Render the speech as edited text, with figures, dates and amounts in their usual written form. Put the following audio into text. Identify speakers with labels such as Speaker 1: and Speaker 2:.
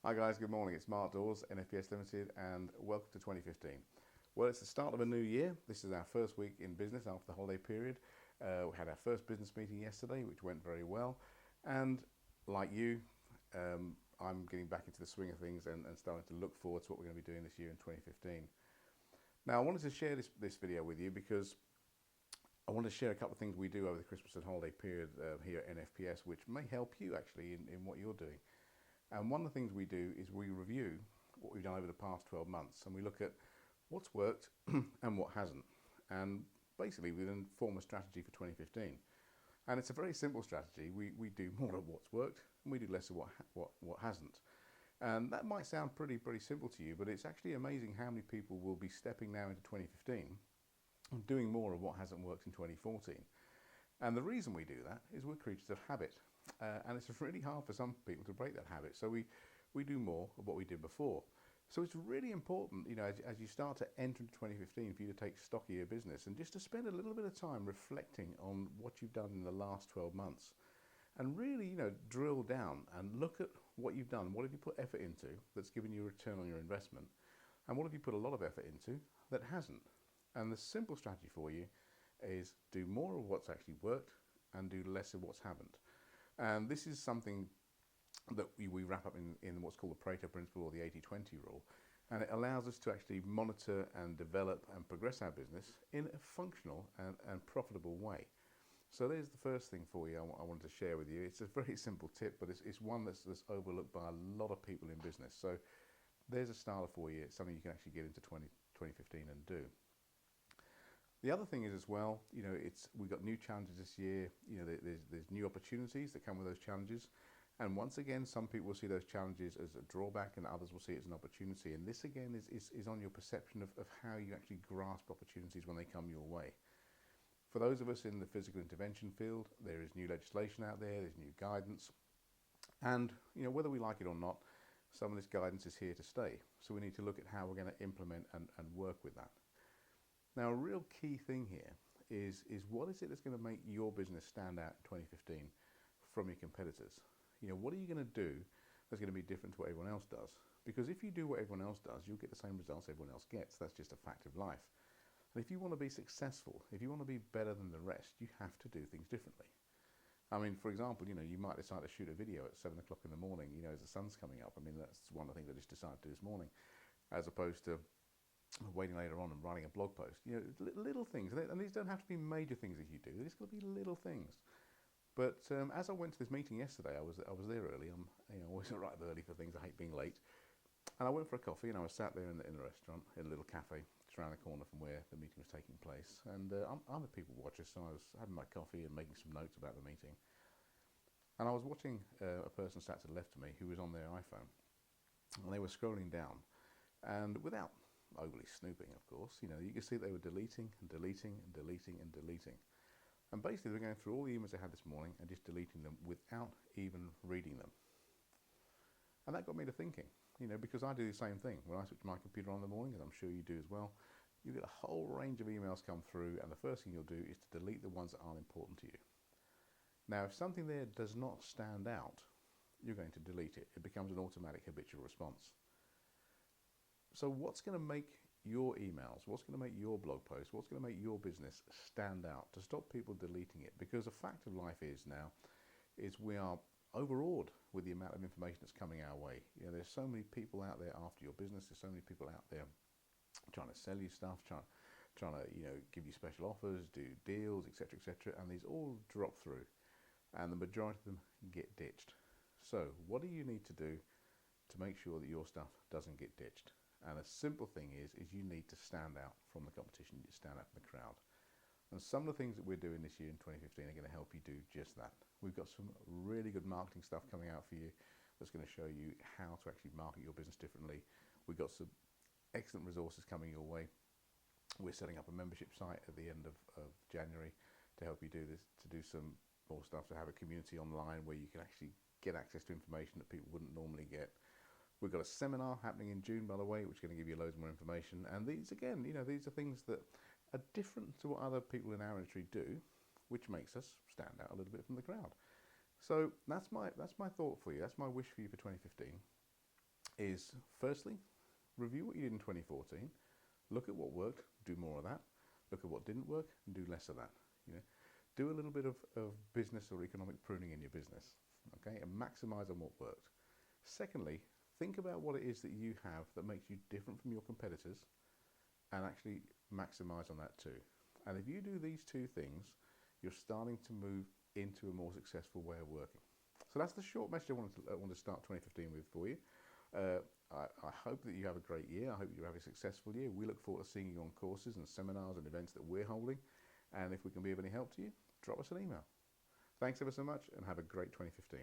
Speaker 1: Hi guys, good morning. It's Mark Dawes, NFPS Limited, and welcome to 2015. Well, it's the start of a new year. This is our first week in business after the holiday period. We had our first business meeting yesterday, which went very well. And like you, I'm getting back into the swing of things and starting to look forward to what we're going to be doing this year in 2015. Now, I wanted to share this video with you because I want to share a couple of things we do over the Christmas and holiday period here at NFPS, which may help you actually in what you're doing. And one of the things we do is we review what we've done over the past 12 months and we look at what's worked and what hasn't. And basically we then form a strategy for 2015. And it's a very simple strategy. We do more of what's worked and we do less of what hasn't. And that might sound pretty simple to you, but it's actually amazing how many people will be stepping now into 2015 and doing more of what hasn't worked in 2014. And the reason we do that is we're creatures of habit. And it's really hard for some people to break that habit. So we do more of what we did before. So it's really important, as you start to enter into 2015, for you to take stock of your business and just to spend a little bit of time reflecting on what you've done in the last 12 months. And really, drill down and look at what you've done. What have you put effort into that's given you a return on your investment? And what have you put a lot of effort into that hasn't? And the simple strategy for you is do more of what's actually worked and do less of what's haven't. And this is something that we wrap up in what's called the Pareto principle or the 80-20 rule. And it allows us to actually monitor and develop and progress our business in a functional and profitable way. So there's the first thing for you I wanted to share with you. It's a very simple tip, but it's one that's overlooked by a lot of people in business. So there's a starter for you. It's something you can actually get into 2015 and do. The other thing is as well, we've got new challenges this year. There's new opportunities that come with those challenges. And once again, some people will see those challenges as a drawback and others will see it as an opportunity. And this again is on your perception of how you actually grasp opportunities when they come your way. For those of us in the physical intervention field, there is new legislation out there, there's new guidance. And whether we like it or not, some of this guidance is here to stay. So we need to look at how we're going to implement and work with that. Now, a real key thing here is what is it that's going to make your business stand out in 2015 from your competitors? What are you going to do that's going to be different to what everyone else does? Because if you do what everyone else does, you'll get the same results everyone else gets. That's just a fact of life. And if you want to be successful, if you want to be better than the rest, you have to do things differently. I mean, for example, you might decide to shoot a video at 7 o'clock in the morning, as the sun's coming up. I mean, that's one of the things I just decided to do this morning, as opposed to waiting later on and writing a blog post. Little things, and these don't have to be major things that you do. They're just going to be little things. But as I went to this meeting yesterday, I was there early. I'm always right early for things. I hate being late. And I went for a coffee, and I was sat there in the restaurant in a little cafe just around the corner from where the meeting was taking place. And I'm a people watcher, so I was having my coffee and making some notes about the meeting. And I was watching a person sat to the left of me who was on their iPhone, and they were scrolling down, and without overly snooping, of course, you could see they were deleting and deleting and deleting and deleting. And basically they're going through all the emails they had this morning and just deleting them without even reading them. And that got me to thinking, because I do the same thing. When I switch my computer on in the morning, as I'm sure you do as well, you get a whole range of emails come through, and the first thing you'll do is to delete the ones that aren't important to you. Now, if something there does not stand out, you're going to delete it. It becomes an automatic habitual response. So what's going to make your emails, what's going to make your blog posts, what's going to make your business stand out to stop people deleting it? Because a fact of life is we are overawed with the amount of information that's coming our way. There's so many people out there after your business. There's so many people out there trying to sell you stuff, trying to give you special offers, do deals, etc., and these all drop through, and the majority of them get ditched. So what do you need to do to make sure that your stuff doesn't get ditched? And a simple thing is you need to stand out from the competition, you stand out from the crowd. And some of the things that we're doing this year in 2015 are going to help you do just that. We've got some really good marketing stuff coming out for you that's going to show you how to actually market your business differently. We've got some excellent resources coming your way. We're setting up a membership site at the end of January to help you do this, to do some more stuff, to have a community online where you can actually get access to information that people wouldn't normally get. We've got a seminar happening in June, by the way, which is going to give you loads more information. And these, again, these are things that are different to what other people in our industry do, which makes us stand out a little bit from the crowd. So that's my thought for you. That's my wish for you for 2015. is firstly, review what you did in 2014, look at what worked, do more of that, look at what didn't work and do less of that. You know, do a little bit of business or economic pruning in your business, okay, and maximise on what worked. Secondly, think about what it is that you have that makes you different from your competitors and actually maximise on that too. And if you do these two things, you're starting to move into a more successful way of working. So that's the short message I want to start 2015 with for you. I hope that you have a great year. I hope you have a successful year. We look forward to seeing you on courses and seminars and events that we're holding. And if we can be of any help to you, drop us an email. Thanks ever so much and have a great 2015.